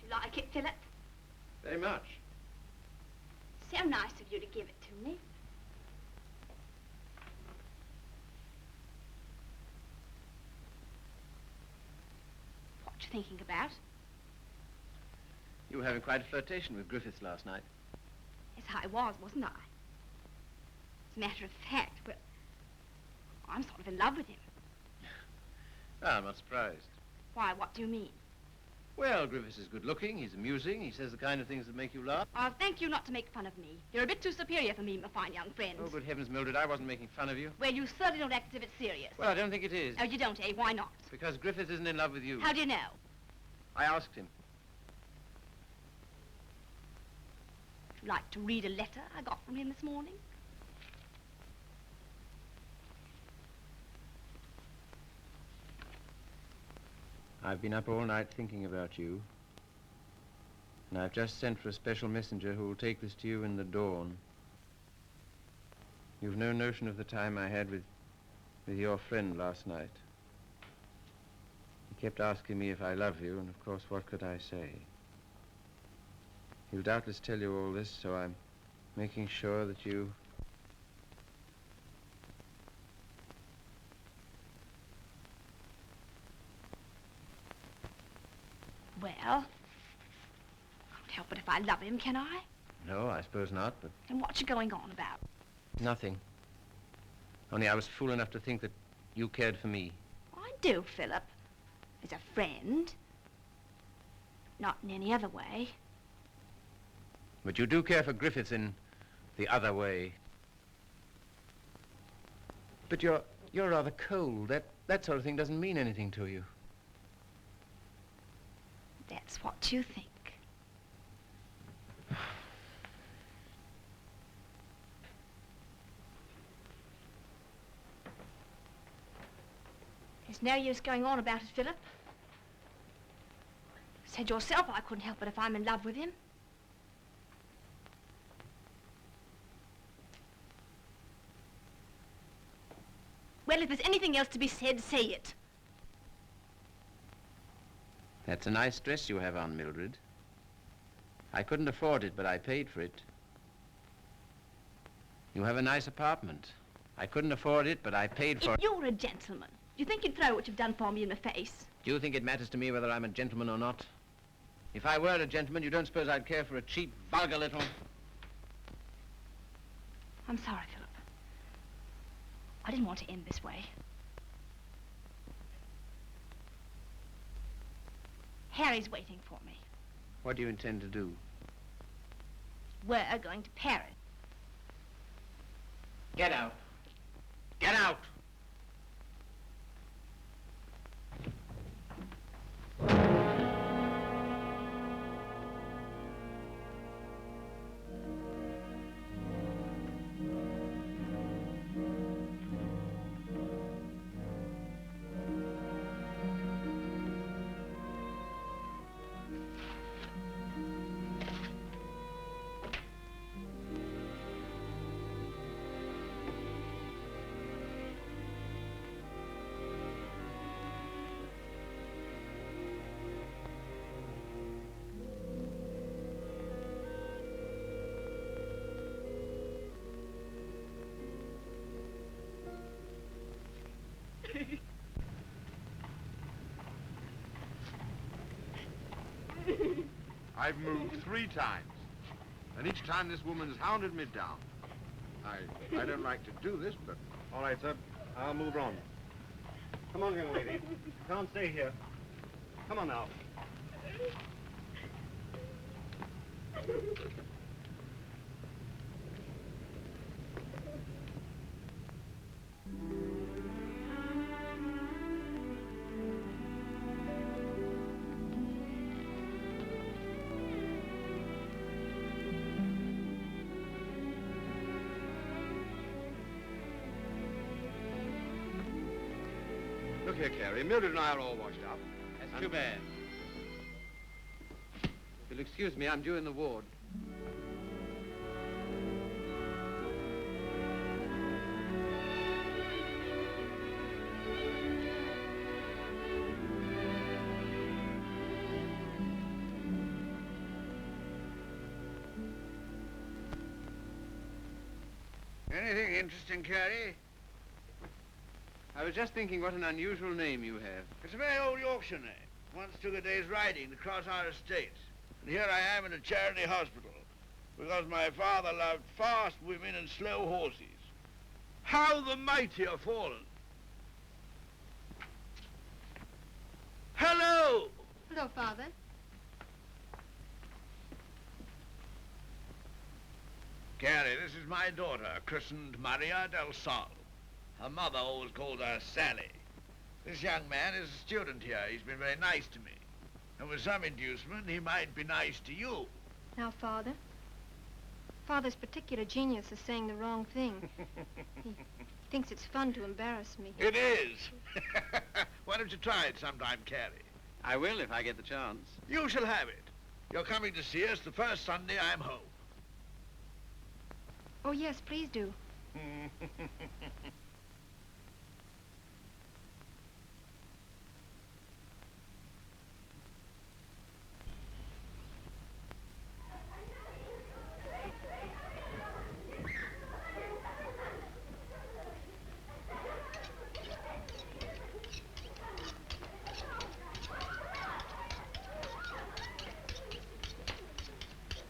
like it, Philip? Very much. So nice of you to give it to me. What you thinking about? You were having quite a flirtation with Griffiths last night. Yes, I was, wasn't I? As a matter of fact, well, I'm sort of in love with him. Well, I'm not surprised. Why, what do you mean? Well, Griffiths is good-looking, he's amusing, he says the kind of things that make you laugh. I'll thank you not to make fun of me. You're a bit too superior for me, my fine young friend. Oh, good heavens, Mildred, I wasn't making fun of you. Well, you certainly don't act as if it's serious. Well, I don't think it is. Oh, you don't, eh? Why not? Because Griffiths isn't in love with you. How do you know? I asked him. Would you like to read a letter I got from him this morning? I've been up all night thinking about you. And I've just sent for a special messenger who will take this to you in the dawn. You've no notion of the time I had with your friend last night. He kept asking me if I love you, and of course, what could I say? He'll doubtless tell you all this, so I'm making sure that you... Well, can't help it if I love him, can I? No, I suppose not, but... And what you going on about? Nothing. Only I was fool enough to think that you cared for me. I do, Philip. As a friend. Not in any other way. But you do care for Griffiths in the other way. But you're rather cold. That sort of thing doesn't mean anything to you. That's what you think. There's no use going on about it, Philip. Said yourself I couldn't help it if I'm in love with him. Well, if there's anything else to be said, say it. That's a nice dress you have on, Mildred. I couldn't afford it, but I paid for it. You have a nice apartment. I couldn't afford it, but I paid for it. If you're a gentleman, do you think you'd throw what you've done for me in the face? Do you think it matters to me whether I'm a gentleman or not? If I were a gentleman, you don't suppose I'd care for a cheap, vulgar little... I'm sorry, Philip. I didn't want to end this way. Harry's waiting for me. What do you intend to do? We're going to Paris. Get out. Get out! I've moved 3 times, and each time this woman's hounded me down. I don't like to do this, but... All right, sir. I'll move on. Come on, young lady. You can't stay here. Come on now. Look here, Carrie. Mildred and I are all washed up. That's too bad. If you'll excuse me, I'm due in the ward. Anything interesting, Carrie? I was just thinking what an unusual name you have. It's a very old Yorkshire name. Once took a day's riding to cross our estates. And here I am in a charity hospital because my father loved fast women and slow horses. How the mighty are fallen. Hello! Hello, Father. Carrie, this is my daughter, christened Maria del Sol. Her mother always called her Sally. This young man is a student here. He's been very nice to me. And with some inducement, he might be nice to you. Now, Father. Father's particular genius is saying the wrong thing. He thinks it's fun to embarrass me. It is. Why don't you try it sometime, Carrie? I will if I get the chance. You shall have it. You're coming to see us the first Sunday I'm home. Oh, yes, please do.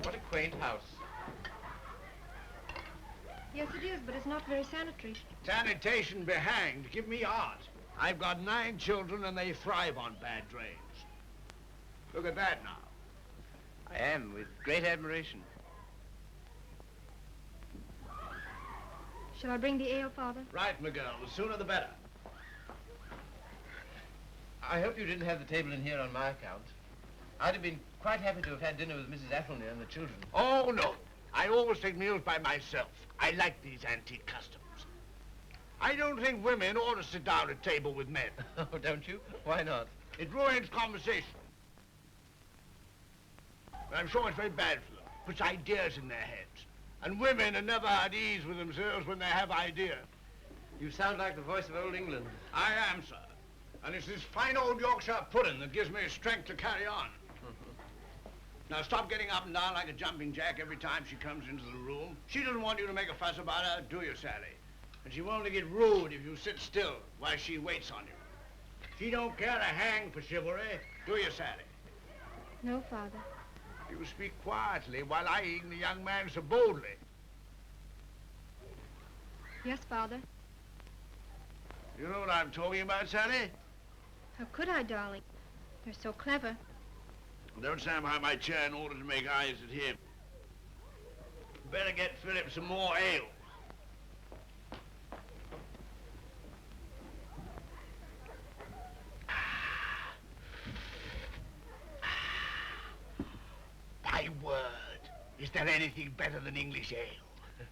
What a quaint house. Yes, it is, but it's not very sanitary. Sanitation be hanged. Give me art. I've got 9 children and they thrive on bad drains. Look at that now. I am, with great admiration. Shall I bring the ale, Father? Right, my girl. The sooner the better. I hope you didn't have the table in here on my account. I'd have been quite happy to have had dinner with Mrs. Athelney and the children. Oh, no. I always take meals by myself. I like these antique customs. I don't think women ought to sit down at table with men. Oh, don't you? Why not? It ruins conversation. And I'm sure it's very bad for them. Puts ideas in their heads. And women are never at ease with themselves when they have ideas. You sound like the voice of old England. I am, sir. And it's this fine old Yorkshire pudding that gives me strength to carry on. Now, stop getting up and down like a jumping jack every time she comes into the room. She doesn't want you to make a fuss about her, do you, Sally? And she won't get rude if you sit still while she waits on you. She don't care a hang for chivalry, do you, Sally? No, Father. You speak quietly while eyeing the young man so boldly. Yes, Father. You know what I'm talking about, Sally? How could I, darling? You're so clever. Don't stand behind my chair in order to make eyes at him. Better get Philip some more ale. My word, is there anything better than English ale?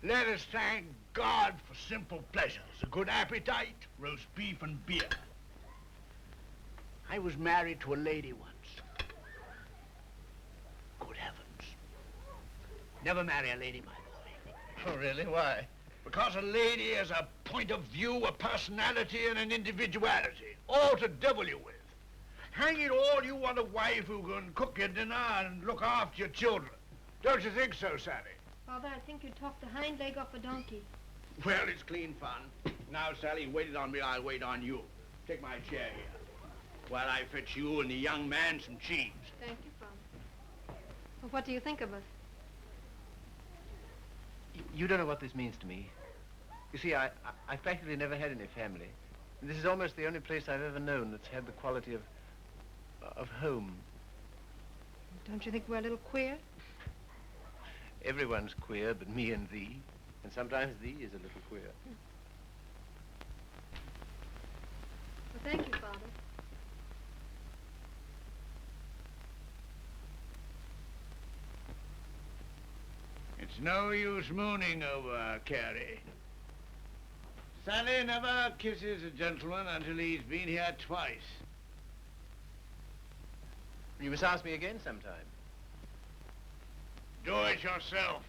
Let us thank God for simple pleasures, a good appetite, roast beef and beer. I was married to a lady once. Good heavens. Never marry a lady, my boy. Oh, really? Why? Because a lady has a point of view, a personality, and an individuality, all to devil you with. Hang it all, you want a wife who can cook your dinner and look after your children. Don't you think so, Sally? Father, I think you talked the hind leg off a donkey. Well, it's clean fun. Now, Sally, you waited on me, I'll wait on you. Take my chair here, while I fetch you and the young man some cheese. Thank you, Father. Well, what do you think of us? You don't know what this means to me. You see, I've practically never had any family. And this is almost the only place I've ever known that's had the quality of home. Don't you think we're a little queer? Everyone's queer but me and thee. And sometimes thee is a little queer. Well, thank you, Father. It's no use mooning over Carrie. Sally never kisses a gentleman until he's been here twice. You must ask me again sometime. Do it yourself.